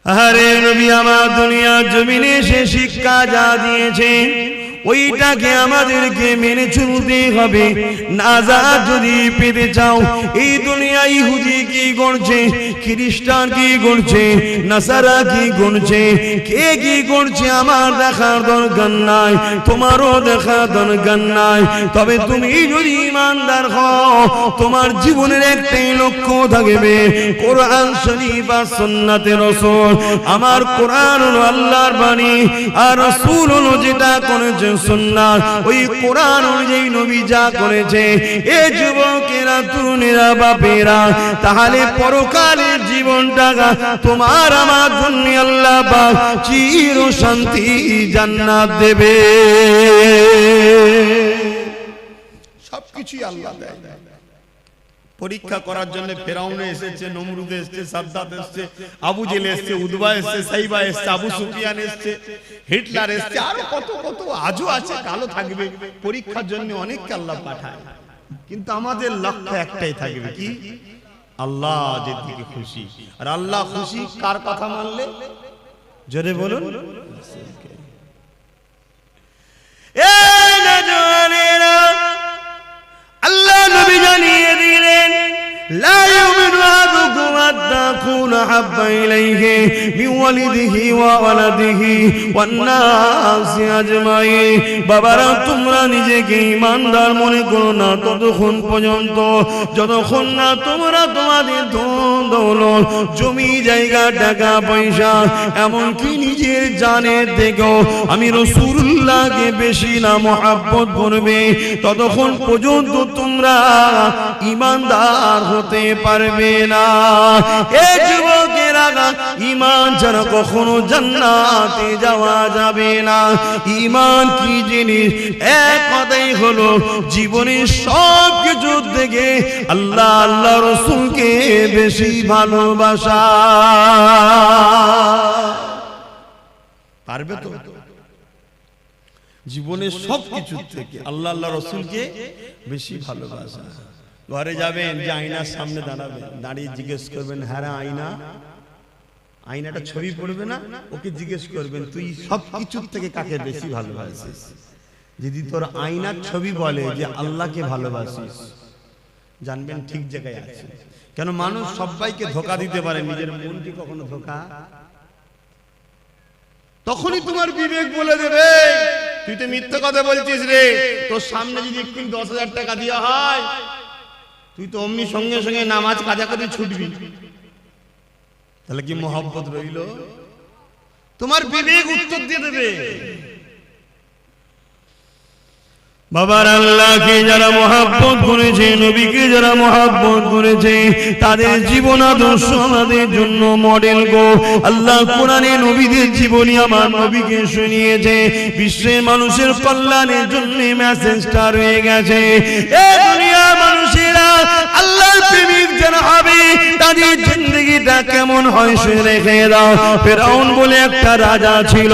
আরে নবী আমার দুনিয়া জমিনে সে শিক্ষা যা দিয়েছে ওইটাকে আমাদেরকে মেনে চলতে হবে। নাজাত যদি পেতে চাও, এই দুনিয়া ইহুদি কি করছে, খ্রিস্টান কি করছে, নাসারা কি করছে, কে কি করছে আমার দেখার দরকার নাই, তোমারও দেখার দরকার নাই। তবে তুমি যদি ইমানদার হও, তোমার জীবনের একটাই লক্ষ্য থাকবে, কোরআন শরীফ আর সুন্নাতে রাসূল। আমার কোরআন হলো আল্লাহর বাণী, আর রাসূল হলো যেটা করেছে সুন্নাত। ওই কোরআন অনুযায়ী নবী যা করেছে, এ যুবকেরা, তরুণেরা, বাপেরা, তাহলে পরকালের জীবনটা তোমার আমার জন্য আল্লাহ পাক চির শান্তি জান্নাত দেবে। সবকিছুই আল্লাহ দেয়। পরীক্ষা করার জন্য ফেরাউন এসেছে, নমরুদ এসেছে, সাদ্দাত এসেছে, আবু জেল এসেছে, উদবা এসেছে, সাইবা এসেছে, আবু সুফিয়ান এসেছে, হিটলার এসেছে, আর কত কত আজও আছে, কালো থাকবে। পরীক্ষার জন্য অনেককে আল্লাহ পাঠায়, কিন্তু আমাদের লক্ষ্য একটাই থাকবে, কি? আল্লাহ যেদিকে খুশি। আর আল্লাহ খুশি কার কথা মানলে? জোরে বলুন। এই নওজওয়ানেরা, আল্লাহ নবী জানিয়ে দিলেন, লা ইউমিনু আহাদুকুম হাত্তা আকুনা হাব্বা ইলাইহি মিন ওয়ালিদিহি ওয়া ওয়ালাদিহি ওয়ান নাসি আজমাইন। বাবারা, তোমরা নিজেকে ঈমানদার মনে করো না ততক্ষণ পর্যন্ত যতক্ষণ না তোমরা তোমাদের ধন দৌলত, জমি জায়গা, টাকা পয়সা, এমনকি নিজের জানের থেকেও আমি রাসূলুল্লাহকে বেশি না মহব্বত করবে, ততক্ষণ পর্যন্ত তোমরা ঈমানদার হতে পারবে না। এই যুবকেরা, ঈমান ছাড়া কখনো জান্নাতে যাওয়া যাবে না। ঈমান কি জিনিস? এক কথাই হলো জীবনের সব কিছু থেকে আল্লাহ আল্লাহ রাসূলকে বেশি ভালোবাসা। পারবে তো? জীবনের সব কিছু থেকে আল্লাহ আল্লাহ রাসূলকে বেশি ভালোবাসা। ঘরে যাবেন, যে আয়নার সামনে দাঁড়াবেন, দাঁড়িয়ে জিজ্ঞেস করবেন, হ্যাঁ আয়না, আয়নাটা ছবি পড়বে না, ওকে জিজ্ঞেস করবেন, তুই সব কিছুর থেকে কাকে বেশি ভালোবাসিস? যদি তোর আয়নার ছবি বলে যে আল্লাহকে ভালোবাসিস, জানবেন ঠিক জায়গায় আছে। কেন? মানুষ সবাইকে ধোঁকা দিতে পারে, নিজের মনকে কখনো ধোঁকা। তখনই তোমার বিবেক বলে দেবে, তুই তো মিথ্যা কথা বলছিস রে। তোর সামনে যদি একটু 10,000 টাকা দেওয়া হয়, তুই তো অমনি সঙ্গে সঙ্গে নামাজ কাজা করে ছুটবি। তাহলে কি মহব্বত রইল? তোমার বিবেক উত্তর দিয়ে দেবে। বাবার, আল্লাহকে যারা মহব্বত করেছে, নবীকে যারা মহব্বত করেছে, তাদের জীবন আদর্শ আমাদের জন্য মডেল গো। আল্লাহ কোরআনে নবীদের জীবনী আমার নবীকে শুনিয়েছে, বিশ্বের মানুষের কল্যাণের জন্য মেসেজটা রয়ে গেছে। এই দুনিয়ার মানুষেরা আল্লাহর প্রেমিক যারা হবে, তাদের জিন্দেগিটা কেমন হয় সে রেখে দাও। ফেরাউন বলে একটা রাজা ছিল,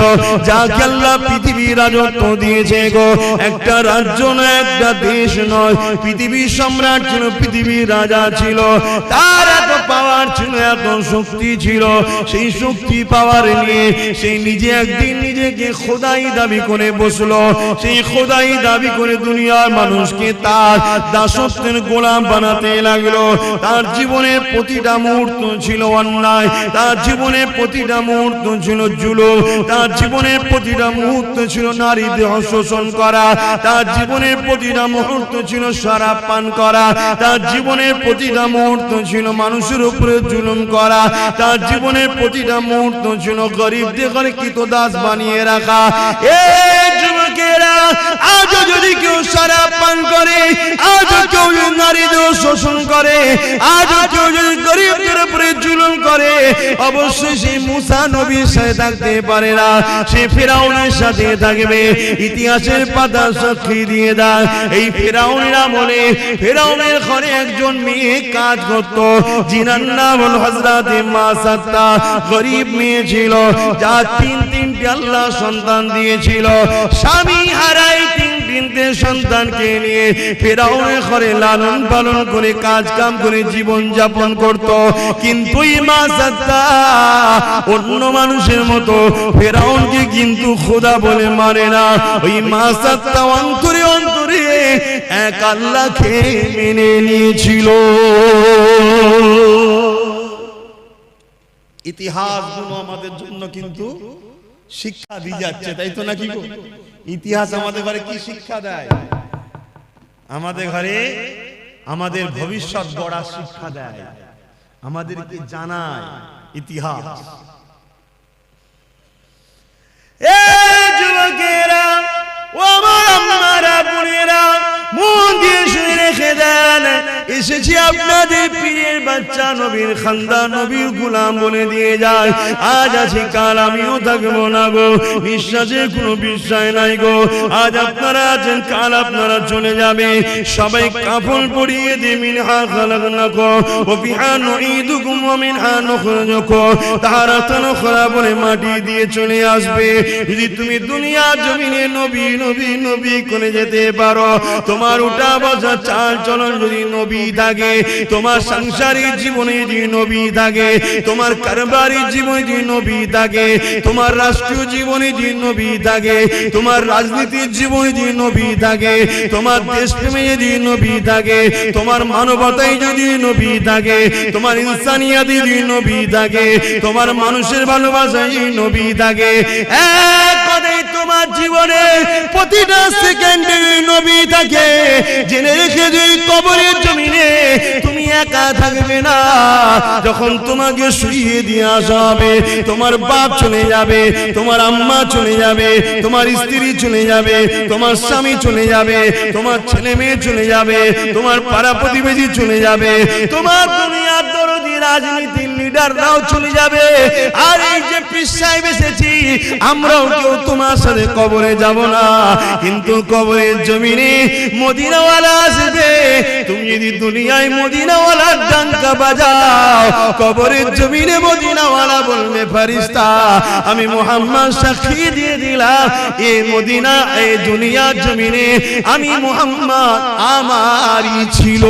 যাকে আল্লাহ পৃথিবীর রাজত্ব দিয়েছে গো। একটা রাজ্য নয়, একটা দেশ নয়, পৃথিবীর সম্রাট ছিল, পৃথিবীর রাজা ছিল। তার এত পাওয়ার ছিল, এত শক্তি ছিল। সেই শক্তি পাওয়ার নিয়ে সেই নিজে একদিন নিজেকে খোদাই দাবি করে বসলো। সেই খোদাই দাবি করে দুনিয়ার মানুষকে তার দাসত্বের গোলাম বানাতে লাগলো। তার জীবনের প্রতিটা মুহূর্ত ছিল অন্যায়, তার জীবনের প্রতিটা মুহূর্ত ছিল জুলুম, তার জীবনের প্রতিটা মুহূর্ত ছিল নারী দেহ শোষণ করা, তার জীবনের প্রতিটা মুহূর্ত ছিল শরাব পান করা, তার জীবনের প্রতিটা মুহূর্ত ছিল মানুষের উপরে জুলুম করা, তার জীবনের প্রতিটা মুহূর্ত ছিল গরিবদের ঘরে কৃতদাস বানিয়ে রাখা। এই যুবকেরা, আজও যদি কেউ শরাব পান করে, আজও কেউ যদি নারী দেহ শোষণ করে, আজও কেউ যদি গরিবদের উপরে জুলুম করে, অবশ্যই সে মুসা নবীর সাথে থাকতে পারে না, সে ফেরাউনের সাথে থাকবে। ইতিহাসের পাতা সাক্ষী দিয়ে দেয়, এই ফেরাউনের আমলে ফেরাউনের ঘরে একজন মেয়ে কাজ করত, যিনার নাম হল হযরতে মাসাত্তা। গরিব মেয়ে ছিল, যা তিনটি আল্লাহ সন্তান দিয়েছিল। স্বামী হারাই তিনটি তিনটে সন্তানকে নিয়ে ফেরাউনের ঘরে লালন পালন করে কাজ কাম করে জীবন যাপন করত। কিন্তু অন্য মানুষের মতো ফেরাউনকে কিন্তু খোদা বলে মানে না। ওই মাসাত্তা অন্তরে অন্তরে এক আল্লাহকে মেনে নিয়েছিল। ইতিহাসগুলো আমাদের জন্য কিন্তু শিক্ষা দিয়ে যাচ্ছে, তাই তো নাকি? ইতিহাস আমাদের ঘরে কি শিক্ষা দেয়? আমাদের ঘরে আমাদের ভবিষ্যৎ গড়ার শিক্ষা দেয়, আমাদেরকে জানায় ইতিহাস। এই যুবকেরা, ও আমার আম্মারা, বোনেরা, মন দিয়ে শুনে রেখে দেন, এসেছি আপনাদের পীরের বাচ্চা, নবীর খানদান, নবীর গোলাম বলে দিয়ে যায়। আজ আছি, কাল আমিও থাকবো না গো, বিশ্বাসের কোনো বিশ্বাস নাই গো। আজ আপনারা আছেন, কাল আপনারা চলে যাবে। সবাই কাফন পরিয়ে দিয়ে মিনহা খালাকনাকুম ওয়া ফিহা নুঈদুকুম ওয়া মিনহা নুখরিজুকুম তারাতান উখরা বলে মাটি দিয়ে চলে আসবে। যদি তুমি দুনিয়া জমিনে নবী নবী নবী করে যেতে পারো, তোমার উঠা বসা চাল চলন যদি নবী থাকে, তোমার সাংসারিক জীবনে যদি নবী থাকে, তোমার কারবারিক জীবনে যদি নবী থাকে, তোমার রাষ্ট্রীয় জীবনে যদি নবী থাকে, তোমার রাজনীতির জীবনে যদি নবী থাকে, তোমার দেশপ্রেমে যদি নবী থাকে, তোমার মানবতায় যদি নবী থাকে, তোমার ইনসানিয়াতে যদি নবী থাকে, তোমার মানুষের ভালোবাসায় যদি নবী থাকে, এক কথায় তোমার জীবনে প্রতিটা সেকেন্ডে নবী থাকে, জেনে রেখে যে কবরের জমিনে তুমি একা থাকবে না। যখন তোমাকে শুইয়ে দিয়ে আসা হবে, তোমার বাপ চলে যাবে, তোমার আম্মা চলে যাবে, তোমার স্ত্রী চলে যাবে, তোমার স্বামী চলে যাবে, তোমার ছেলে মেয়ে চলে যাবে, তোমার পাড়া প্রতিবেশী চলে যাবে, তোমার দুনিয়ার দরদি রাজনীতির লিডাররাও চলে যাবে। আর এই যে পীর সাহেব এসেছি, আমরাও কেউ তোমার সাথে কবরে যাব না, কিন্তু কবরের জমিনে মদিনাওয়ালা আসবে। তুমি যদি দুনিয়ায় মদিনাওয়ালার ডাঙ্কা বাজাও, কবরের জমিনে মদিনাওয়ালা বলবে, ফেরেশতা আমি মুহাম্মদ সাক্ষী দিয়ে দিলাম, এই মদিনা এই দুনিয়ার জমিনে আমি মুহাম্মদ আমারই ছিল।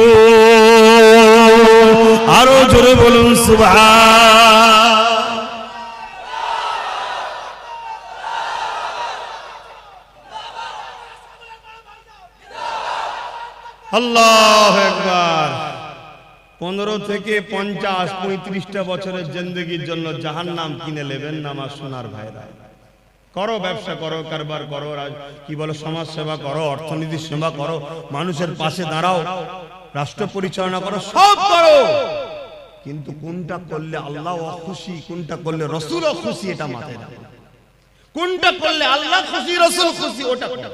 আরো জোরে বলুন সুবহান। আল্লাহু আকবার। 15 থেকে 50 35টা বছরের জিন্দেগির জন্য জাহান্নাম কিনে নেবেন না আমার সোনার ভাইরা। করো, ব্যবসা করো, কারবার করো, কি বলো, সমাজ সেবা করো, অর্থনীতির সেবা করো, মানুষের পাশে দাঁড়াও, রাষ্ট্র পরিচালনা করো, সব করো, কিন্তু কোনটা করলে আল্লাহ খুশি, কোনটা করলে রাসূল খুশি, এটা মাথায় রাখো। কোনটা করলে আল্লাহ খুশি, রাসূল খুশি, ওটা করো।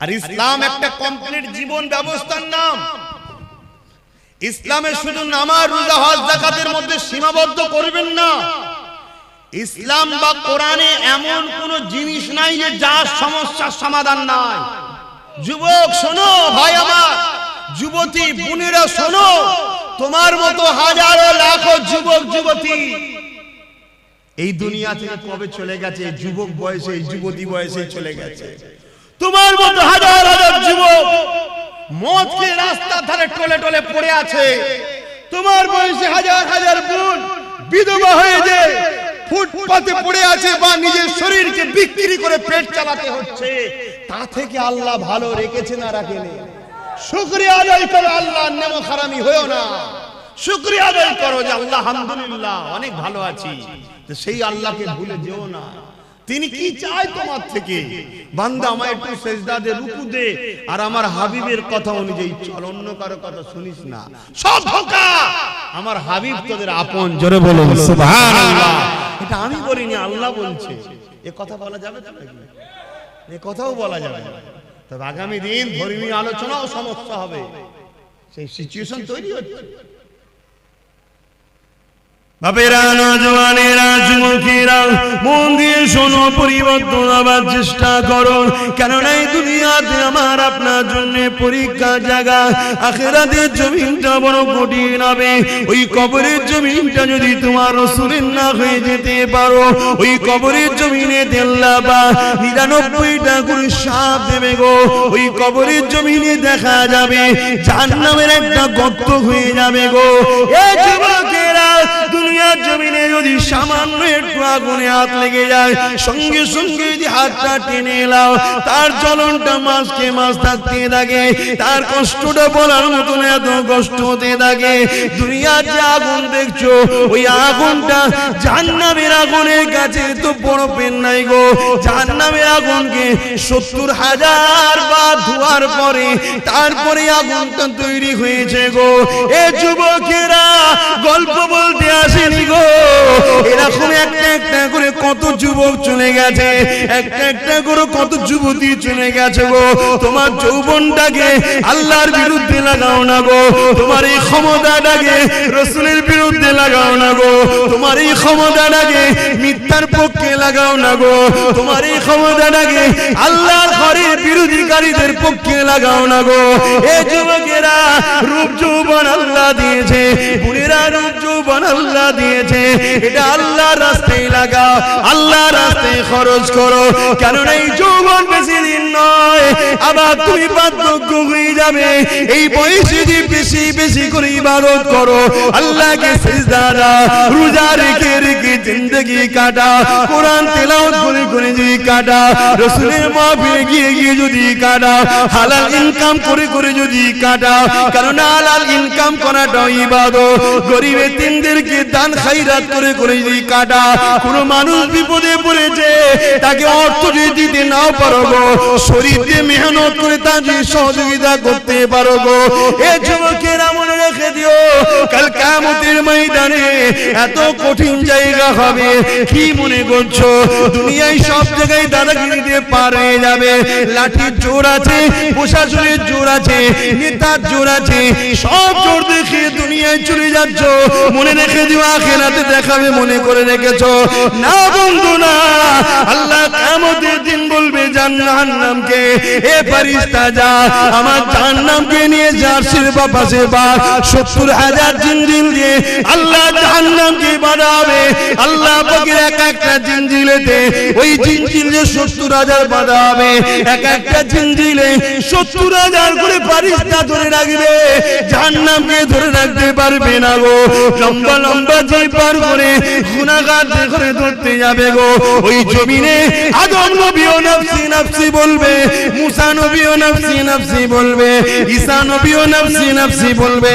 আর ইসলাম একটা কমপ্লিট জীবন ব্যবস্থার নাম। ইসলামে শুধু নামাজ, রোজা, হজ, যাকাতের মধ্যে সীমাবদ্ধ করবেন না। ইসলাম বা কোরআনে এমন কোন জিনিস নাই যে যার সমস্যার সমাধান নাই। যুবক শোনো, ভাই আমার, যুবতী বোনেরা শোনো, তোমার মতো হাজারো লাখো যুবক যুবতী এই দুনিয়া থেকে কবে চলে গেছে, যুবক বয়সে, যুবতী বয়সে চলে গেছে। তোমার মতো হাজার হাজার যুবক মদ খেয়ে রাস্তার ধারে টলে টলে পড়ে আছে। তোমার বয়সে হাজার হাজার বোন বিধবা হয়ে যায়, ফুটপাতে পড়ে আছে, বা নিজের শরীরকে বিক্রি করে পেট চালাতে হচ্ছে। তা থেকে আল্লাহ ভালো রেখেছে না রাখেনি? শুকরিয়া আদায় করো, আল্লাহর নেমত হারামি হয়ো না। শুকরিয়া আদায় করো যে আল্লাহ আলহামদুলিল্লাহ অনেক ভালো আছি। তো সেই আল্লাহকে ভুলে যেও না। তিনি কি চায় তোমার থেকে? বান্দা আমায় একটু সেজদা দে, রুকু দে, আর আমার হাবিবের কথা অনুযায়ী চল, অন্য কারো কথা শুনিস না। সব ধোঁকা। আমার হাবিব তোদের আপন। জোরে বলুন সুবহানাল্লাহ। এটা আমি বলিনি, আল্লাহ বলছে। এ কথা বলা যাবে তো নাকি? এ কথাও বলা যাবে না। তবে আগামী দিন ধর্মীয় আলোচনাও সমস্যা হবে, সেই সিচুয়েশন তৈরি হচ্ছে। বাপেরা, নওজওয়ানেরা, যুবকেরা, মন দিয়ে শোনো, পরিবর্তন আবার চেষ্টা করো, কেননা এই দুনিয়াতে আমার আপনার জন্য পরীক্ষা জায়গা, আখিরাতের জমিনটা বড় কঠিন হবে। ওই কবরের জমিনটা যদি তোমার রাসূলের না হয়ে যেতে পারো, ওই কবরের জমিনে আল্লাহ বা 99টা করে সাপ দেবে গো। ওই কবরের জমিনে দেখা যাবে জাহান্নামের একটা গর্ত হয়ে যাবে গো। এই যুবকেরা, দুনিয়ার জমিনে যদি সামান্য একটু আগুনে হাত লেগে যায়, সঙ্গে সঙ্গে যদি হাতটা টেনে এলাও, তার জ্বলনটা মাসকে মাস থাকতে থাকে, তার কষ্টটা বলার মতন এত কষ্ট হতে থাকে। দুনিয়ার যে আগুন দেখছো, ওই আগুনটা জাহান্নামের আগুনের কাছে তো বড় পেন নাই গো। জাহান্নামের আগুনকে 70,000 বার ধোয়ার পরে তারপরে আগুনটা তৈরি হয়েছে গো। এ যুবকেরা, গল্প বলতে আসেনি গো, এরকম একটা একটা করে কত যুবক চলে গেছে, একটা একটা করে কত যুবতী চলে গেছে গো। তোমার যৌবনটাকে আল্লাহর বিরুদ্ধে লাগাও না গো, তোমার এই ক্ষমতাটাকে রাসূলের বিরুদ্ধে লাগাও না গো, তোমার এই ক্ষমতাটাকে মিথ্যার পক্ষে লাগাও না গো, তোমার এই ক্ষমতাটাকে আল্লাহর ঘরের বিরোধীকারীদের পক্ষে লাগাও না গো। এ যুবকেরা, রূপ যৌবন আল্লাহ দিয়েছে, বুড়িরা রূপ যৌবন আল্লাহ দিয়েছে, এটা আল্লাহর রাস্তায় লাগাও, আল্লাহর রাস্তায় খরচ করো, কারণ এই যৌবন বেশি দিন নয়, আবার তুমি বার্ধক্য হয়ে যাবে। এই বয়সে যদি বেশি বেশি করে ইবাদত করো, আল্লাহকে সিজদা দাও, রোজা রেখে রেখে জিন্দেগি কাটা, কোরআন তেলাওয়াত করে করে যদি কাটা, রাসূলের মাহফিলে গিয়ে গিয়ে যদি কাটা, হালাল ইনকাম করে করে যদি কাটা, কারণ হালাল ইনকাম করাটাও ইবাদত। গরিব এতিমদেরকে দান খায়রাত করে করে যদি কাটা, কোন মানুষ বিপদে পড়েছে, তাকে অর্থ যদি দিতে নাও পারো গো, শরীর দিয়ে মেহনত করে তাকে সহযোগিতা করতে পারো গো। এ যুবকেরা, মনে রেখে দিও, কাল কিয়ামতের ময়দানে এত কঠিন জায়গা হবে। কি মনে করছো দুনিয়ায় সব জায়গায় দাদাগিরি দিয়ে পার হয়ে যাবে? লাঠির জোর আছে, প্রশাসনের জোর আছে, নেতার জোর আছে, সব জোর দেখে দুনিয়ায় চলে যাচ্ছ। মনে রেখে দিও, আখিরাতে দেখাবে মনে করে রেখেছো না বন্ধু না। আল্লাহ কিয়ামতের দিন বলবে জাহান্নামকে, এ ফেরেশতা যা আমার জাহান্নামকে নিয়ে জার্সির পাশে বা 70,000 জিনজিল দিয়ে আল্লাহ জাহান্নামকে বাঁধাবে। আল্লাহ পাকের এক একটা জিনজিলেতে, ওই জিনজিলে 70,000 বাঁধা হবে, এক একটা জিনজিলে 70,000 করে ফেরেশতা ধরে রাখবে, জাহান্নামকে ধরে রাখতে পারবে না গো। লম্বা লম্বা জয় পার করে গুনাহগার করে ধরতে যাবে গো। ওই জমিনে আদম নবীও নফসি নফসি বলবে, মুসা নবীও নফসি নফসি বলবে, ঈসা নবীও নফসি নফসি বলবে।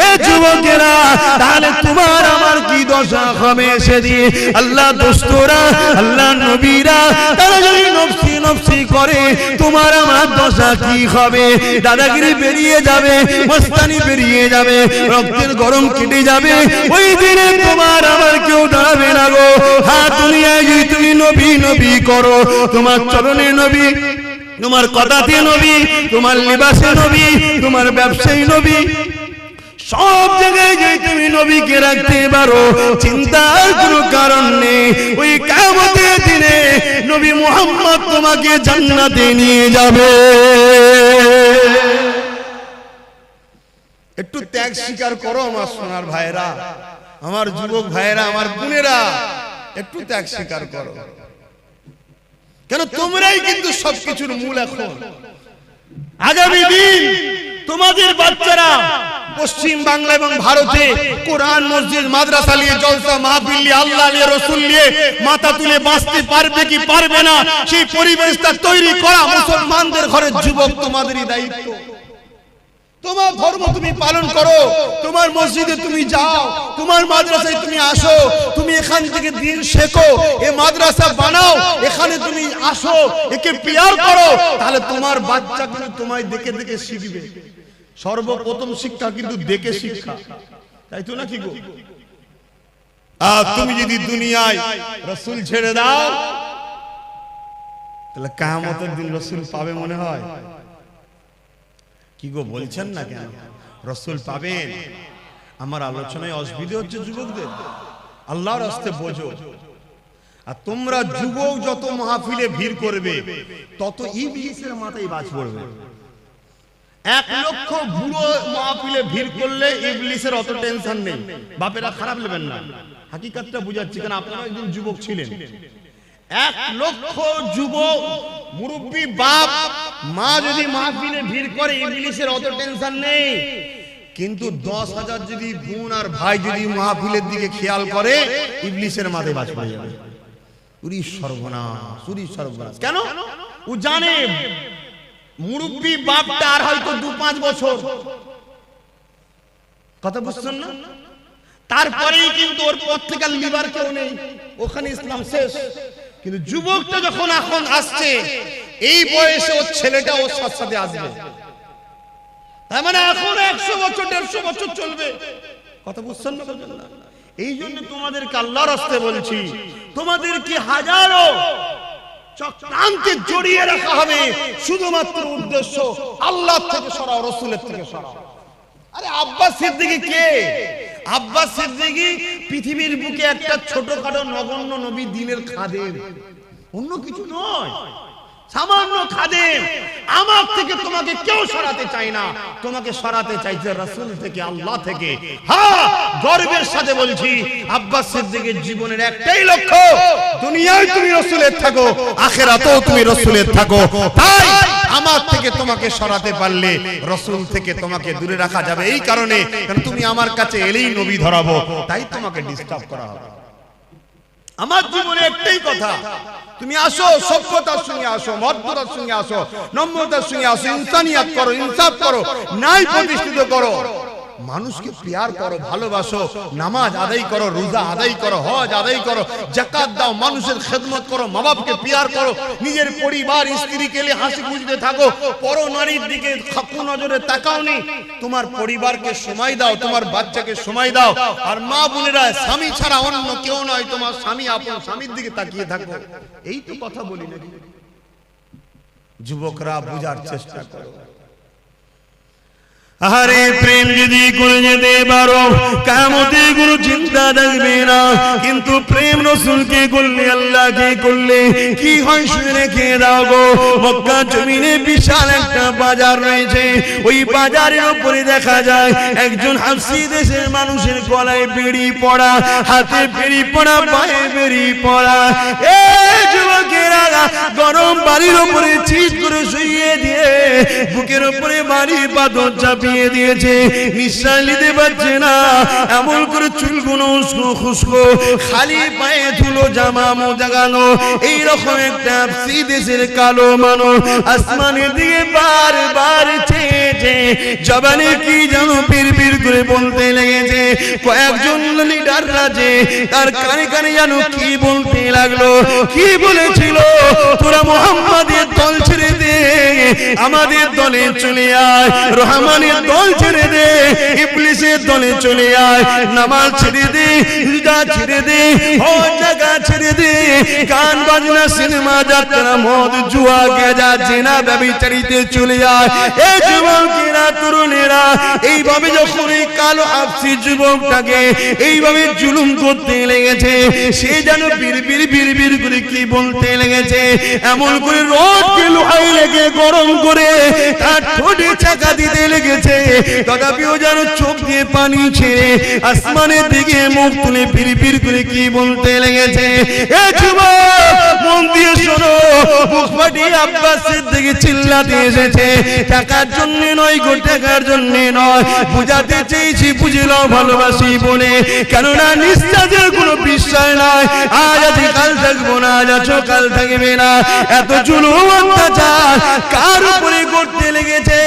এ যুবকেরা, তাহলে তোমার আমার কি দশা হবে সেদিন? আল্লাহ দোস্তরা, আল্লাহ নবীরা, তারা যদি নফসি নফসি করে, তোমার আমার দশা কি হবে? দাদাগিরি বেরিয়ে যাবে, মস্তানি বেরিয়ে যাবে, রক্তের গরম কেটে যাবে। ওই দিনে তোমার আমার কেউ দাঁড়াবে না গো। হ্যাঁ, দুনিয়ায় যদি তুমি নবী নবী করো, তোমার চরণে নবী, তোমার কথাতে নবী, তোমার লিবাসে নবী, তোমার ব্যবসায়ী নবী, সব জায়গায় যে তুমি নবীকে রাখতে পারো, চিন্তার কোনো কারণ নেই। ওই কিয়ামতের দিনে নবী মুহাম্মদ তোমাকে জান্নাতে নিয়ে যাবে। একটু ত্যাগ স্বীকার করো আমার সোনার ভাইরা, আমার যুবক ভাইরা, আমার বোনেরা, একটু ত্যাগ স্বীকার করো। কেন তোমরাই কিন্তু সবকিছুর মূল। এখন আগামী দিন তোমাদের বাচ্চারা পশ্চিম বাংলা এবং ভারতে কোরআন, মসজিদ, মাদ্রাসা নিয়ে, জলসা মাহফিল নিয়ে, আল্লাহ নিয়ে, রাসূল নিয়ে মাথা তুলে বাঁচতে পারবে কি পারবে না, সেই পরিবেশটা তৈরি করা মুসলমানদের ঘরের যুবক তোমাদেরই দায়িত্ব। তোমার ধর্ম তুমি পালন করো, তোমার মসজিদে তুমি যাও, তোমার মাদ্রাসায় তুমি আসো, তুমি এখান থেকে দিন শেখো, এই মাদ্রাসা বানাও, এখানে তুমি আসো, একে পিয়ার করো, তাহলে তোমার বাচ্চা কিন্তু তোমায় দেখে দেখে শিখবে। সর্বপ্রথম শিক্ষা কিন্তু দেখে শিক্ষা, তাই তো নাকি গো? আর তুমি যদি দুনিয়ায় রাসূল ছেড়ে দাও, তাহলে কিয়ামতের দিন রাসূল পাবে মনে হয়? কি গো বলছেন না কেন? রাসূল পাবেন। আমার আলোচনায় অসুবিধা হচ্ছে যুবকদের? আল্লাহর রাস্তায় বোঝো, আর তোমরা যুবক যত মাহফিলে ভিড় করবে তত ইবলিসের মাথায় বাজ পড়বে। 1 লক্ষ বুড়ো মাহফিলে ভিড় করলে ইবলিসের অত টেনশন নেই। বাপেরা খারাপ নেবেন না, হাকিকতটা বুঝাচ্ছি, কারণ আপনারা একদিন যুবক ছিলেন। 1 লক্ষ যুবক মুরব্বী বাপ মা যদি মাহফিলে ভিড় করে ইবলিসের অত টেনশন নেই। কিন্তু 10,000 যদি বোন আর ভাই যদি মাহফিলের দিকে খেয়াল করে ইবলিসের মাথায় বাজ পড়ে যাবে। উরি সর্বনাশ, উরি সর্বনাশ। কেন? ও জানে মুরব্বী বাপটা আর হয়তো 2-5 বছর, কথা বুঝছেন না? তারপরেই কিন্তু ওর পর থেকে লিবার কেউ নেই, ওখানে ইসলাম শেষ। কিন্তু যুবকটা যখন এখন আসছে এই বয়সে ওর ছেলেটা ওর সাথে আসবে, তার মানে এখন 100 বছর 150 বছর চলবে, কথা বুঝছেন না? এই জন্য তোমাদেরকে আল্লাহর রাস্তায় বলছি, তোমাদেরকে হাজারো চক্রান্তে জড়িয়ে রাখা হবে, শুধুমাত্র উদ্দেশ্য আল্লাহ থেকে সরাও, রাসূলের থেকে সরাও। আরে আব্বাস সিদ্দিকী কে? আব্বাস সিদ্দিকী পৃথিবীর বুকে একটা ছোটখাটো নগণ্য নবী, দ্বীনের খাদেম, অন্য কিছু নয়, সামান্য খাদেম। আমার থেকে তোমাকে কেউ সরাতে চায় না, তোমাকে সরাতে চাইছে রাসূল থেকে, আল্লাহ থেকে। হ্যাঁ, গর্বের সাথে বলছি, আব্বাস সিদ্দিকীর জীবনের একটাই লক্ষ্য, দুনিয়ায় তুমি রাসূলের থাকো, আখিরাতেও তুমি রাসূলের থাকো। তাই আমার থেকে তোমাকে সরাতে পারলে রাসূল থেকে তোমাকে দূরে রাখা যাবে। এই কারণে, কারণ তুমি আমার কাছে এলেই নবী ধরাবো, তাই তোমাকে ডিস্টার্ব করা হবে। আমার জীবনে একটাই কথা, তুমি আসো, সভ্যতার সঙ্গে আসো, মর্যাদার সঙ্গে আসো, নম্রতার সঙ্গে আসো, ইনসানিয়াত করো, ইনসাফ করো, ন্যায় প্রতিষ্ঠিত করো, মানুষকে প্যার করো, ভালোবাসো, নামাজ আদায় করো, রোজা আদায় করো, হজ আদায় করো, যাকাত দাও, মানুষের খেদমত করো, মা বাপকে প্যার করো, নিজের পরিবার স্ত্রীকে নিয়ে হাসি খুশিতে থাকো, পর নারীর দিকে খাকু নজরে তাকাও নি, তোমার পরিবারকে সময় দাও, তোমার বাচ্চাকে সময় দাও। আর মা বোনেরা, স্বামী ছাড়া অন্য কেউ নয়, তোমার স্বামী আপন স্বামীর দিকে তাকিয়ে থাকো। এই তো কথা বলি নাকি? যুবকরা বুঝার চেষ্টা করো। আরে প্রেম যদি করে যেতে পারো, কিয়ামতে কোনো চিন্তা থাকবে না। কিন্তু প্রেম রাসূলকে করলে, আল্লাহকে করলে কি হয় শুনে রেখে দাও গো। মক্কা জমিনে বিশাল একটা বাজার রয়েছে, ওই বাজারের উপরে দেখা যায় একজন হাবশী দেশের মানুষের গলায় বেড়ি পড়া, হাতে বেড়ি পড়া, পায়ে বেড়ি পড়া। এই যুবকেরা গরম বাড়ির উপরে চিৎ করে শুইয়ে দিয়ে বুকের উপরে বাড়ি পাথর চাপিয়ে দিয়েছে, নিঃশ্বাস নিতে পারছে না, এমন করে চুলগুলো উস্কো খুস্কো, খালি পায়ে ধুলো জামা মোজাগানো, এইরকম একটা হাবশী দেশের কালো মানুষ আসমানের দিকে বারবার চেয়েছে, জবানে কি যেন পিরপির করে বলতে লেগেছে। কয়েকজন লিডার রাজে তার কানে কানে যেন কি বলতে লাগলো। কি বলেছিল? তোরা মুহাম্মাদের দল ছেড়ে দে, আমাদের দলে চলে আয়, রহমানের দল ছেড়ে দে, ইবলিসের দলে চলে আয়, নামাজ ছেড়ে দে, রোজা ছেড়ে দে, হজ জাকাত ছেড়ে দে, গান বাজনা, সিনেমা, যাত্রা, মদ, জুয়া, গেজা, জেনা, ব্যভিচারিতে চলে আয়। এই যুবকেরা, তরুণেরা এইভাবে যখন এই কালো হাবশী যুবকটাকে এইভাবে জুলুম করতে লেগেছে, সে যেন বিড়বিড় বিড়বিড় করে কি বলতে লেগেছে, এমন করে রোদকে লোহায় লেগে গরম করে তার ঠোঁটে চাকা দিতে লেগেছে, তথাপিও যেন চোখ দিয়ে পানি ছেড়ে আসমানের দিকে মুখ তুলে বিড়বিড় করে কি বলতে লেগেছে। এ যুবক, মন দিয়ে শোনো, বুক ফাটিয়ে আব্বাস সিদ্দিকী চিল্লাতে এসেছে, টাকার জন্য নয় গো, টাকার জন্য নয়, বুঝাতে চেয়েছি বুঝে নাও ভালোবাসি বলে। কেননা নিঃশ্বাসের কোনো বিশ্বাস নাই, আজ আছি কাল থাকবো না, আজ আছো কাল থাকবে না। এত জুলুম অত্যাচার কার উপরে করতে লেগেছে,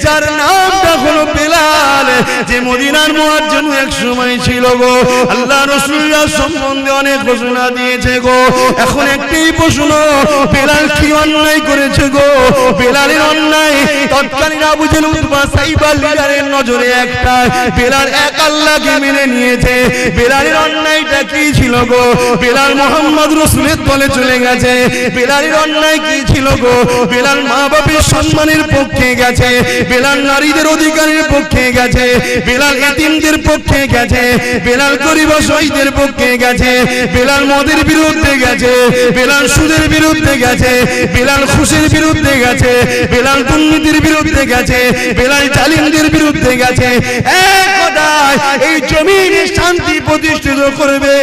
যার নামটা হলো বেলাল, যে মদিনার মুয়াজ্জিন এক সময় ছিল গো। আল্লাহ রাসূলুল্লাহ সম্বন্ধে অনেক ঘোষণা দিয়েছে গো। এখন একটাই প্রশ্ন, বেলাল কি অন্যায় করেছে গো? বেলালের অন্যায় তৎকালীন আবু জেহেল, উতবা, সাইবা লিডারের নজরে একটা, বেলাল এক আল্লাহকে মেনে নিয়েছে। বেলালের অন্যায়টা কি ছিল গো? বেলাল মুহাম্মদ রাসূলের দলে চলে গেছে। বেলালের অন্যায় কি ছিল গো? বেলাল মা বাপের সম্মানের পক্ষে পক্ষে গেছে, বেলাল নারীদের অধিকারের পক্ষে গেছে, বেলাল এতিমদের পক্ষে গেছে, বেলাল গরিব অসহায়দের পক্ষে গেছে, বেলাল মদের বিরুদ্ধে গেছে, বেলাল সুদের বিরুদ্ধে গেছে, বেলাল ঘুষের বিরুদ্ধে গেছে, বেলাল দুর্নীতির বিরুদ্ধে গেছে, বেলাল জালিমদের বিরুদ্ধে গেছে। এক কথায় এই জমিনে শান্তি প্রতিষ্ঠিত করবে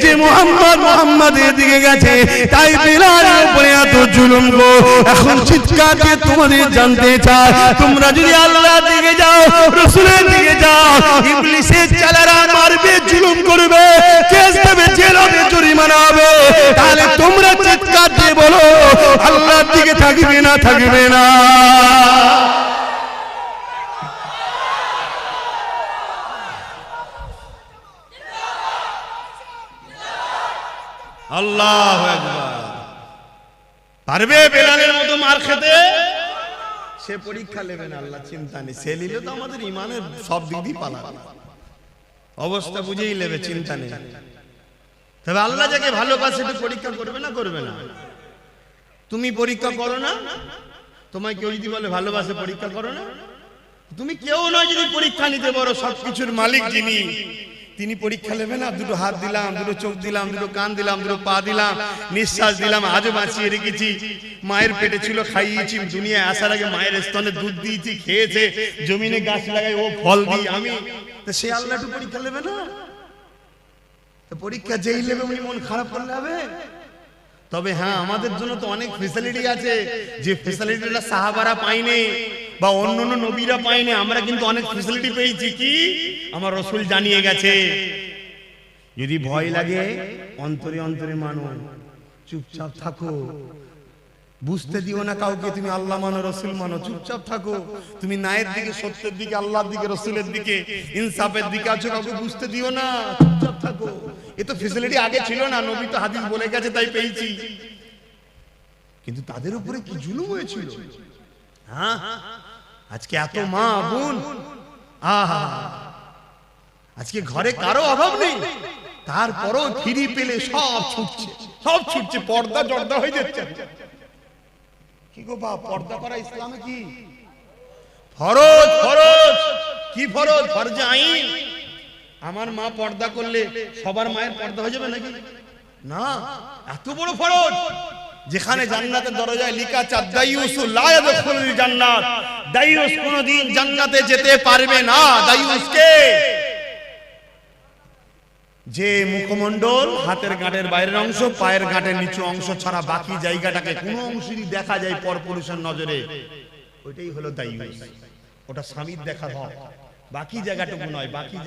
যে মুহাম্মাদের দিকে গেছে, তাই বেলালের উপরে এত জুলুম গো। এখন চিৎকার দিয়ে তোমাদের জানতে চাই, তোমরা যদি আল্লাহর দিকে যাও, রাসূলের দিকে যাও, ইবলিসের চালারা মারবে, জুলুম করবে, কেস দেবে, জেল হবে, জরিমানা হবে, তাহলে তোমরা চিৎকার দিয়ে বলো আল্লাহর দিকে থাকবে না থাকবে না? আল্লাহু আকবার। পারবে বেলালের মতো মার খেতে? সে পরীক্ষা নেবে না, আল্লাহ চিন্তা নেই। সে নিলে তো আমাদের ইমানের সব দিক দিয়ে পালাবে, অবস্থা বুঝেই নেবে, চিন্তা নেই। তবে আল্লাহ যাকে ভালোবাসে একটু পরীক্ষা করবে না করবে না? তুমি পরীক্ষা করো না? তোমায় কেউ যদি বলে ভালোবাসে, পরীক্ষা করো না? তুমি কেউ নয় যদি পরীক্ষা নিতে পারো, সবকিছুর মালিক যিনি, তিনি পরীক্ষা নেবে না? দুটো হাত দিলাম, দুটো চোখ দিলাম, দুটো কান দিলাম, দুটো পা দিলাম, নিঃশ্বাস দিলাম, আজও বাঁচিয়ে রেখেছি, মায়ের পেটে ছিল খাইয়েছি, দুনিয়ায় আসার আগে মায়ের স্তনে দুধ দিয়েছি, খেয়েছে, জমিনে গাছ লাগাই ও ফল দিই আমি, তো সে আল্লাহ একটু পরীক্ষা নেবে না? তো পরীক্ষা যেই নেবে উনি মন খারাপ করলে হবে? তবে হ্যাঁ, আমাদের জন্য তো অনেক ফ্যাসিলিটি আছে, যে ফ্যাসিলিটিটা সাহাবারা পায়নি বা অন্যান্য নবীরা পায়নি, আমরা কিন্তু অনেক ফ্যাসিলিটি পেয়েছি। কি? আমার রাসূল জানিয়ে গেছে। যদি ভয় লাগে অন্তরে অন্তরে মানো, চুপচাপ থাকো, বুঝতে দিও না কাউকে তুমি আল্লাহ মানো, রাসূল মানো, চুপচাপ থাকো। তুমি ন্যায়ের দিকে, সত্যের দিকে, আল্লাহর দিকে, রাসূলের দিকে, ইনসাফের দিকে আছো, কাউকে বুঝতে দিও না, চুপচাপ থাকো। এ তো ফ্যাসিলিটি আগে ছিল না, নবী তো হাদিস বলে গেছে তাই পেয়েছি। কিন্তু তাদের উপরে কি জুলুম হয়েছিল! হ্যাঁ, আজকে এত মা বোন, আহা, আজকে ঘরে কারো অভাব নেই, তারপরও ফিরি পেলে সব ছুটছে, সব ছুটছে, পর্দা জর্দা হয়ে যাচ্ছে। কি গো বাপ, পর্দা করা ইসলামে কি ফরজ? ফরজ কি ফরজ? ফরজে আইন। আমার মা পর্দা করলে সবার মায়ের পর্দা হয়ে যাবে নাকি? না, এত বড় ফরজ, যেখানে জান্নাতের দরজায় লেখা আছে দাইয়ুসু লা ইয়াদখুলুল জান্নাত, দাইয়ুস কোনদিন জান্নাতে যেতে পারবে না। দাইয়ুস কে? যে মুখমণ্ডল, হাতের গাঁটের বাইরের অংশ, পায়ের গাঁটের নিচু অংশ ছাড়া বাকি জায়গাটাকে কোনো অংশই দেখা যায় পরপুরুষের নজরে, ওইটাই হলো দাইয়ুস। ওটা স্বামীর দেখা হয়, বাকি জায়গাটুকু নয়। বাকি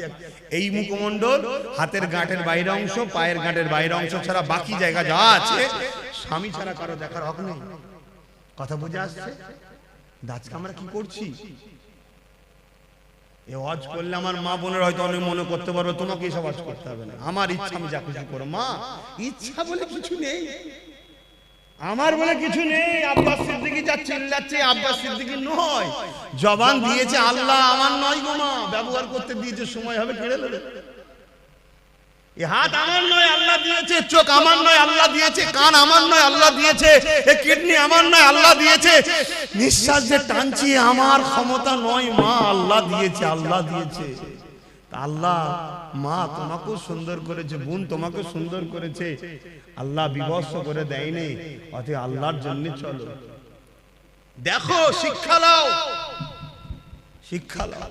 এই মুখমণ্ডল, হাতের গাঁটের বাইরের অংশ, পায়ের গাঁটের বাইরের অংশ ছাড়া বাকি জায়গা যা আছে, স্বামী ছাড়া কারো দেখার হক নেই। কথা বুঝে আসছে? আজকে আমরা কি করছি? এই ওয়াজ করলে আমার মা বোনের হয়তো অনেক মনে করতে পারবে তোমাকে এসব ওয়াজ করতে হবে না, আমার ইচ্ছা আমি যা খুশি করো। মা, ইচ্ছা বলে কিছু নেই, আমার বলে কিছু নেই। আব্বাস সিদ্দিকী যা চিল্লাচ্ছে, আব্বাস সিদ্দিকী নয়, জবান দিয়েছে আল্লাহ, আমার নয় গো মা, ব্যবহার করতে দিয়েছে, সময় হবে কেড়ে নেবে। এই হাত আমার নয়, আল্লাহ দিয়েছে। চোখ আমার নয়, আল্লাহ দিয়েছে। কান আমার নয়, আল্লাহ দিয়েছে। এই কিডনি আমার নয়, আল্লাহ দিয়েছে। নিঃশ্বাস যে টানছি আমার ক্ষমতা নয়, মা আল্লাহ দিয়েছে, আল্লাহ দিয়েছে। আল্লাহ, মা তোমাকেও সুন্দর করেছে, বোন তোমাকেও সুন্দর করেছে, আল্লাহ বিভৎস করে দেয়নি। অতএব আল্লাহর জন্য চলো, দেখো, শিক্ষা নাও, শিক্ষা নাও।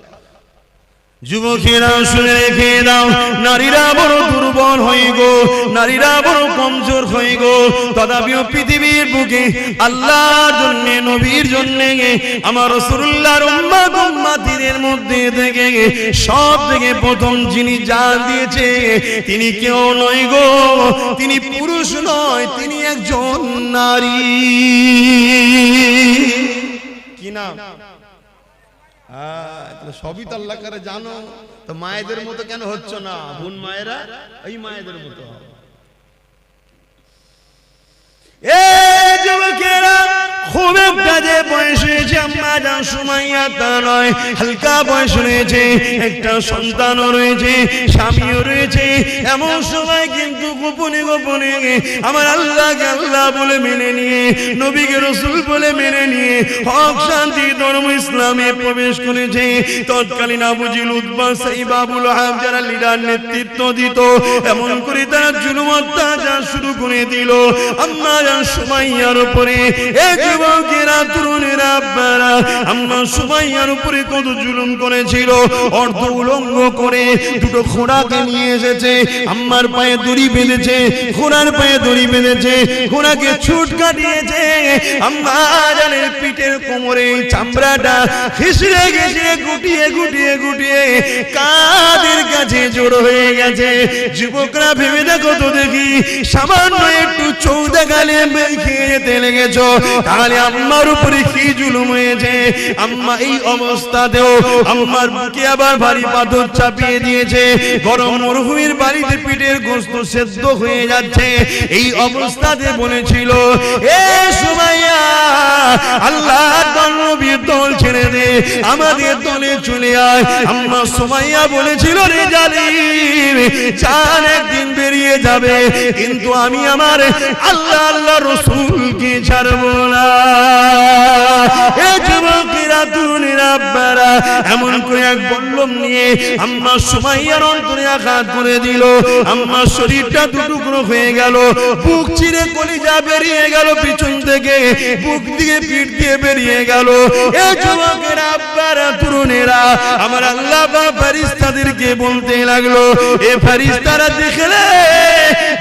যুবকেরা শুনে রেখে দাও, নারীরা বড় দুর্বল হয়ে গো, নারীরা বড় কমজোর হয়ে গো। তথাপিও পৃথিবীর বুকে আল্লাহর জন্য, নবীর জন্য, আমার রাসূলুল্লাহর উম্মতের মধ্যে থেকে সব থেকে প্রথম যিনি জান দিয়েছে, তিনি কেউ নয় গো, তিনি পুরুষ নয়, তিনি একজন নারী। কি নাম? সবই তো আল্লাহ করে জানো, তো মায়েদের মতো কেন হচ্ছ না? বোন মায়েরা এই মায়েদের মতো। যুবকেরা, খুব একটা যে বয়স হয়েছে, আম্মা জান সুমাইয়া তা নয়, হালকা বয়স রয়েছে, একটা সন্তানও রয়েছে, স্বামীও রয়েছে, হয়েছে। এমন সময় কিন্তু গোপনে গোপনে আমার আল্লাহকে আল্লাহ বলে মেনে নিয়ে, নবীকে রাসূল বলে মেনে নিয়ে হক শান্তি ধর্ম ইসলামে প্রবেশ করেছে। তৎকালীন আবু জিল, উতবা, সাইবা, আবুল আহাব যারা লিডার নেতৃত্ব দিত, এমন করে তারা জুলুম অত্যাচার শুরু করে দিল আম্মা জান সুমাইয়ার উপরে। এই যুবকেরা, তরুণেরা, আব্বারা আম্মা সুমাইয়ার উপরে কত জুলুম করেছিল। অর্ধ উলঙ্গ করে দুটো ঘোড়াকে নিয়ে এসেছে, আম্মার পায়ে দড়ি বেঁধেছে, ঘোড়ার পায়ে দড়ি বেঁধেছে, ঘোড়াকে ছুট কাটিয়েছে। আম্মা জানের পিঠের কোমরে চামড়াটা খিসড়ে গেছে, গুটিয়ে গুটিয়ে গুটিয়ে কাদের কাছে জড়ো হয়ে গেছে। যুবকরা ভেবে দেখো তো দেখি, সামান্য একটু চৌদা গালে খেয়ে যেতে লেগেছ, তাহলে আম্মার উপরে কি জুলুম হয়েছে। আম্মা এই অবস্থাতেও আম্মার বুকে আবার ভারী পাথর চাপিয়ে দিয়েছে। গরম মরুভূমির বাড়িতে পিঠের গোশত সেদ্ধ হয়ে যাচ্ছে। এই অবস্থাতে বলেছিল, এ সুমাইয়া, আল্লাহর নবীর দল ছেড়ে দে, আমাদের দলে চলে আয়। আম্মা সুমাইয়া বলেছিল, রে জালিম, জান একদিন বেরিয়ে যাবে, কিন্তু আমি আমার আল্লাহ রাসূলকে ছাড়ব না। এ যুবকেরা, তরুণেরা, আব্বারা এমন করে এক বল্লম নিয়ে আম্মা সুমাইয়ার অন্তরে আঘাত করে দিল। আম্মার শরীরটা দুটুকরো হয়ে গেল, বুক চিরে কলিজা বেরিয়ে গেল, পিছন থেকে বুক দিয়ে পিঠ দিয়ে বেরিয়ে গেল। এ যুবকেরা, আব্বারা, তরুণেরা, আমার আল্লাহ বা ফেরেশতাদেরকে বলতে লাগলো, এ ফেরেশতারা দেখলে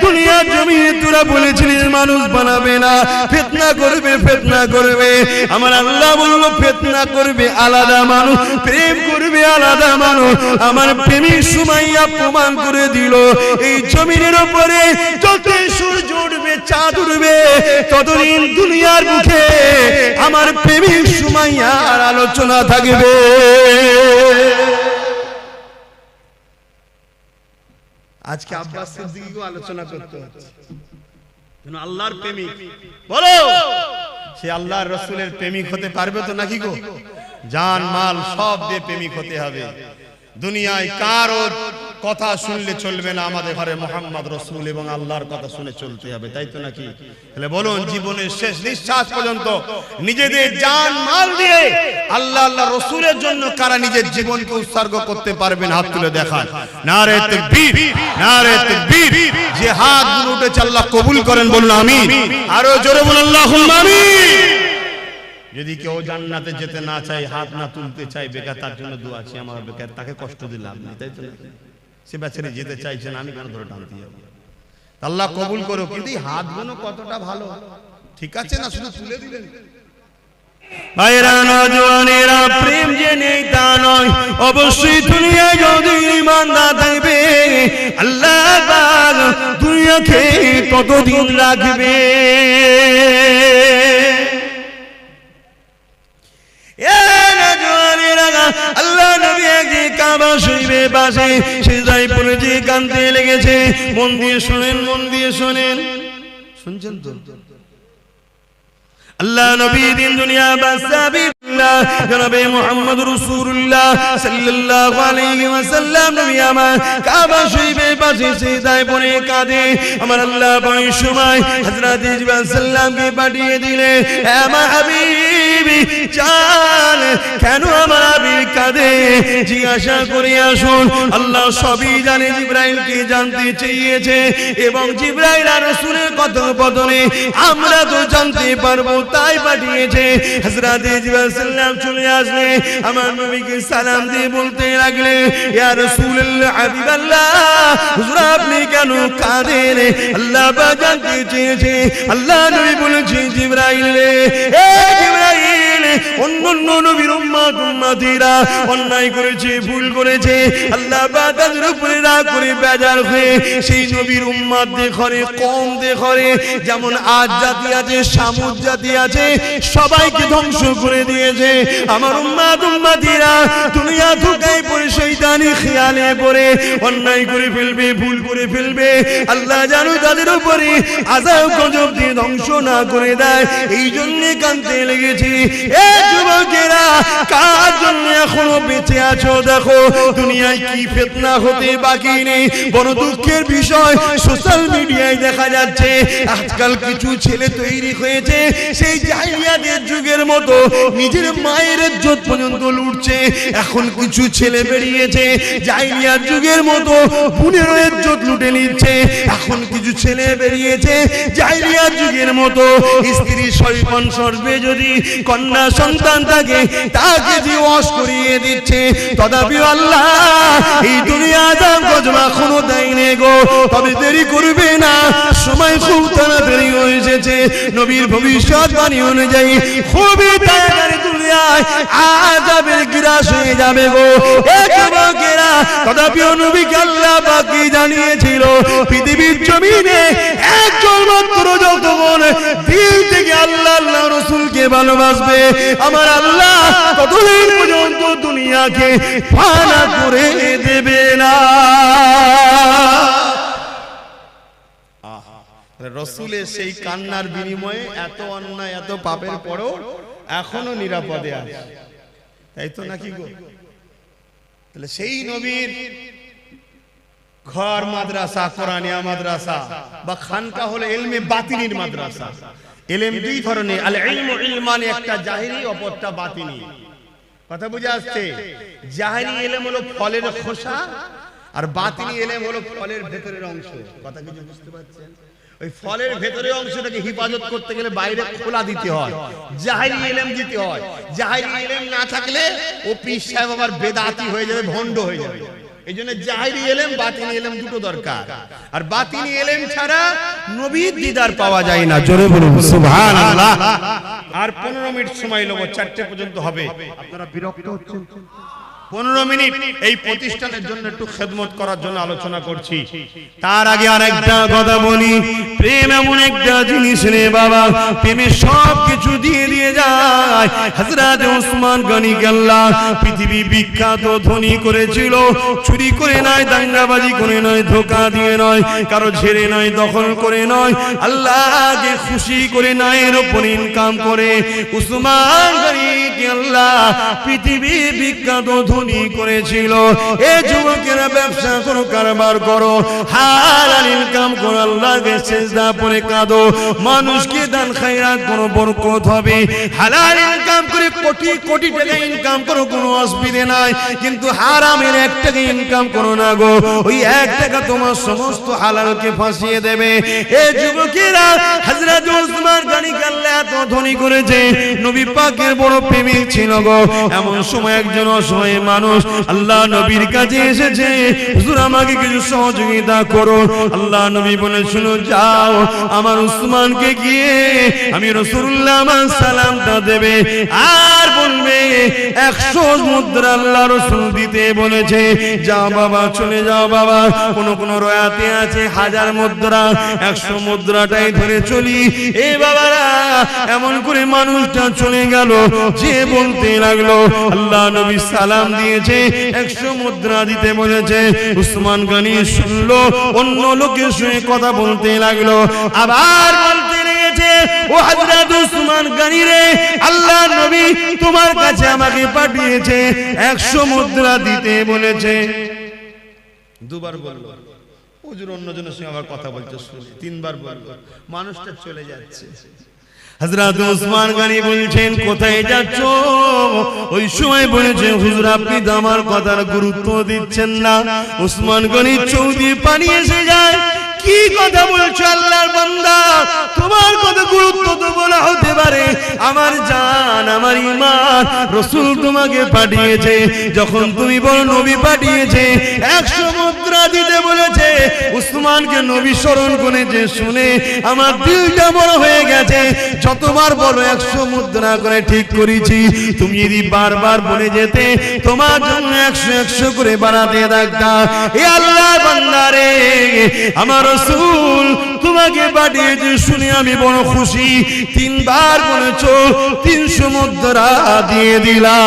দুনিয়ার জমিনে তোরা বলেছিলিস মানুষ বানাবে না, ফিতনা করবে, ফিতনা করবে। আমার আল্লাহ বলল, ফিতনা করবে আলাদা মানুষ, প্রেম করবে আলাদা মানুষ। আমার প্রেমিক সুমাইয়া প্রমাণ করে দিল, এই জমিনের উপরে যত সূর্য উঠবে, চাঁদ উঠবে, ততদিন দুনিয়ার মুখে আমার প্রেমিক সুমাইয়ার আলোচনা থাকবে। আজকে আব্বাস সিদ্দিকীকেও আলোচনা করতে হচ্ছে, আল্লাহর প্রেমিক। বলো, সে আল্লাহর রাসূলের প্রেমিক হতে পারবে তো নাকি গো? জান মাল সব দিয়ে প্রেমিক হতে হবে। দুনিয়ায় কারো কথা শুনলে চলবে না, আমাদের ঘরে মুহাম্মদ রাসূল এবং আল্লাহর কথা শুনে চলতে হবে, তাই তো নাকি? তাহলে বলুন, জীবনের শেষ নিঃশ্বাস পর্যন্ত নিজেদের জান মাল দিয়ে আল্লাহ রাসূলের জন্য কারা নিজের জীবনকে উৎসর্গ করতে পারবেন? হাত তুলে দেখান। নারে তাকবীর, নারে তাকবীর। যে হাতগুলো উঠেছে আল্লাহ কবুল করেন, বলুন আমিন। আরো জোরে বলুন আল্লাহুম্মা আমিন। যদি কেউ জান্নাতে যেতে না চায়, হাত না তুলতে চায়, বেকার, তার জন্য দোয়া আছে আমার, বেকার তাকে কষ্ট দিলাম না, তাই তো? সে বেচারি যেতে চাইছে না, আমি কেন ধরে টানতে যাবো? আল্লাহ কবুল করো। কিন্তু এই হাতগুলো কতটা ভালো, ঠিক আছে না? শুধু তুলে দিলেন। ভাইরা, নওজওয়ানেরা, প্রেম যে নেই তা নয়, অবশ্যই দুনিয়ায় যদি ঈমানদার থাকবে, আল্লাহ পাক দুনিয়াকে ততদিন রাখবে। আল্লাহ নবী একদিন কাবা শরীফের পাশে সিজদায় পড়েছে, কাঁদতে লেগেছে। মন দিয়ে শোনেন, মন দিয়ে শোনেন, শুনছেন তো? আল্লাহ নবী দিন দুনিয়া বাসাবি জনাবে মুহাম্মদ রাসূলুল্লাহ সাল্লাল্লাহু আলাইহি ওয়াসাল্লাম নবী আমার কাবা শরীফের পাশে সিজদায় পড়ে কাঁদে। আমার আল্লাহ ওই সময় হযরত জিবরাইল সাল্লামকে পাঠিয়ে দিলেন, হে আমার হাবিবি জান, কেন আমার হাবিব কাঁদে জিজ্ঞাসা করে আসুন। আল্লাহ সবই জানে, জিবরাইলকে জানতে চেয়েছে, এবং জিবরাইল আর রাসূলের কথোপকথনে আমরা তো জানতে পারবো, তাই পাঠিয়েছে। হযরত জিবরাইল সাল্লাম চলে আসলে আমার নবীকে সালাম দিয়ে বলতে লাগলে, ইয়া রাসূলুল্লাহ, হাবিবাল্লাহ, হুজুর আপনি কেন কাঁদেন? আল্লাহ পাক জানতে চেয়েছে। আল্লাহ নবী বলেছে, জিবরাইল রে, এ জিবরাইল, অন্যান্য নবীর উম্মতিরা অন্যায় করেছে, ভুল করেছে, আল্লাহ পাক তাদের উপরে রাগ করে বেজার হয়ে সেই নবীর উম্মতদের ঘরে কম দেখরে, যেমন আজ জাতি আছে, সামুদ জাতি আছে, সবাইকে ধ্বংস করে দিয়েছে। আমার উম্মতিরা দুনিয়া ধোঁকায় পড়ে শয়তানি খেয়ালে পড়ে অন্যায় করে ফেলবে, ভুল করে ফেলবে। আল্লাহ জানো তাদের উপরে আযাব গজব দিয়ে ধ্বংস না করে দেয়, এই জন্য কাঁদতে লেগেছি। যুবকেরা কার জন্য এখনো বেঁচে আছো? দেখো দুনিয়ায় কি ফিতনা হতে বাকি নেই। বড় দুঃখের বিষয়, সোশ্যাল মিডিয়ায় দেখা যাচ্ছে আজকাল কিছু ছেলে তৈরি হয়েছে সেই জাহিলিয়াতের যুগের মতো, নিজের মায়ের ইজ্জত পর্যন্ত লুটছে। এখন কিছু ছেলে বেরিয়েছে জাহিলিয়াত যুগের মতো বোনের ইজ্জত লুটে নিচ্ছে। এখন কিছু ছেলে বেরিয়েছে জাহিলিয়াত যুগের মতো স্ত্রী সৈকন সর্বে যদি কন্যা সন্তান থাকে তাকে দিবস করিয়ে দিচ্ছে। তথাপি আল্লাহ এই দুনিয়া দাম গজবা এখনো দেয়নি গো। তবে দেরি করবে না, সময় খুব তাড়াতাড়ি হয়ে এসেছে। নবীর ভবিষ্যৎবাণী অনুযায়ী খুবই তাড়াতাড়ি দুনিয়ায় আযাবের গ্রাস হয়ে যাবে গো। যুবকেরা, তথাপিও নবীকে আল্লাহ পাক কি জানিয়েছিল, পৃথিবীর জমিনে একজন মাত্র যতক্ষণ দিল থেকে আল্লাহ আল্লাহ রাসূলকে ভালোবাসবে, আমার আল্লাহ ততদিন পর্যন্ত দুনিয়াকে ফানা করে দেবে না। রসুলের সেই কান্নার বিনিময়ে এত অন্যায় এত পাপের পরও এখনো নিরাপদে আছে, তাই তো নাকি গো? তাহলে সেই নবীর ঘর মাদ্রাসা, কোরআনিয়া মাদ্রাসা বা খানকা হলো ইলমে বাতিনির মাদ্রাসা। ইলম দুই ধরনের, আল ইলমু ইলমানি, একটা জাহিরি অপরটা বাতিনি। কথা বুঝে আসছে? জাহিরি ইলম হলো ফলের খোসা আর বাতিনি ইলম হলো ফলের ভেতরের অংশ। কথা কিছু বুঝতে পারছেন? ওই ফলের ভেতরের অংশটাকে হিফাজত করতে গেলে বাইরে খোলা দিতে হয়, জাহিরি ইলম দিতে হয়। জাহিরি ইলম না থাকলে ও পীর সাহেব আবার বেদাতি হয়ে যাবে, ভণ্ড হয়ে যাবে। এই জন্য জাহিরি ইলম বাতিনি ইলম দুটো দরকার। আর বাতিনি ইলম ছাড়া নবীর দিদার পাওয়া যায় না। জোরে বলুন সুবহানাল্লাহ। আর 15 মিনিট সময় নেব, 4টে পর্যন্ত হবে। আপনারা বিরক্ত হচ্ছেন? 15 মিনিট এই প্রতিষ্ঠানের জন্য একটু খেদমত করার জন্য আলোচনা করছি। তার আগে আরেকটা কথা বলি, প্রেম এমন একটা জিনিস রে বাবা, প্রেমে সব কিছু দিয়ে দিয়ে যায়। হযরত ওসমান গনি আল্লাহ পৃথিবী বিখ্যাত ধনী করেছিল। চুরি করে নয়, দাঙ্গাবাজি করে নয়, ধোঁকা দিয়ে নয়, কারো ঝেড়ে নয়, দখল করে নয়, আল্লাহকে খুশি করে নায়ের উপর ইনকাম করে ওসমান গনি আল্লাহ পৃথিবী বিখ্যাত ধনী করেছিল। এ যুবকেরা, ব্যবসা করো, কারবার করো, হালাল ইনকাম করো, আল্লাহকে সিজদা পড়ে কাঁদো, মানুষকে দান খায়রাত করো, বরকত হবে। হালাল ইনকাম করে কোটি কোটি টাকা ইনকাম করো, কোনো অসুবিধা নাই, কিন্তু হারামের 1 টাকা ইনকাম করো না গো। ওই 1 টাকা তোমার সমস্ত হালালকে ফাঁসিয়ে দেবে। এ যুবকেরা, হযরত ওসমান গনি আল্লাহ এত ধনী করেছে, নবী পাকের বড় প্রেমিক ছিল গো। এমন সময় একজন অসহায় মানুষ আল্লাহ নবীর কাছে এসেছে, হুজুর আমাকে কিছু সহযোগিতা করো। আল্লাহ নবী বলে, শুনো, যাও আমার উসমানকে গিয়ে আমি রাসূলুল্লাহ আমার সালামটা দেবে আর বলবে 100 মুদ্রা আল্লাহ রাসূল দিতে বলেছে। যাও বাবা, চলে যাও বাবা। কোন কোন রয়াতে আছে 1000 মুদ্রা, 100 মুদ্রাটাই ধরে চলি। এ বাবারা, এমন করে মানুষটা চলে গেল, যে বলতে লাগলো আল্লাহ নবী সালাম দিয়েছে, 100 মুদ্রা দিতে বলেছে। উসমান গনি শুনলো, অন্য লোকের সঙ্গে কথা বলতে লাগলো, আবার বলতে লেগেছে, ও হযরত উসমান গনি রে, আল্লাহ নবী তোমার কাছে আমাকে পাঠিয়েছে, 100 মুদ্রা দিতে বলেছে। দুবার বলল, হুজুর অন্যজনের সঙ্গে আবার কথা বলতে শুনি। 3বার বলল, মানুষটা চলে যাচ্ছে। হযরত ওসমান গনি বলছেন, কোথায় যাচ্ছ? ওই সময় বলেছে, হুজুর আপনি তো আমার কথার গুরুত্ব দিচ্ছেন না। ওসমান গনি চৌদি পানি এসে যায়, কি কথা বলছো আল্লাহর বান্দা? তোমার কথা গুরুত্ব তো বলা হতে পারে, আমার জান, আমার ঈমান, রাসূল তোমাকে পাঠিয়েছে। যখন তুমি বলো নবী পাঠিয়েছে, 100 মুদ্রা দিতে বলেছে, উসমানকে নবী স্মরণ করেছে, শুনে আমার দিলটা বড় হয়ে গেছে। যতবার বলো 100 মুদ্রা করে ঠিক করেছি, তুমি যদি বারবার বলে যেতে, তোমার জন্য 100 করে বাড়াতে থাকতাম। এ আল্লাহর বান্দা রে, আমার রাসূল তোমাকে পাঠিয়েছে শুনে আমি বড় খুশি। 3বার বলেছো, 300 মুদ্রা দিয়ে দিলাম।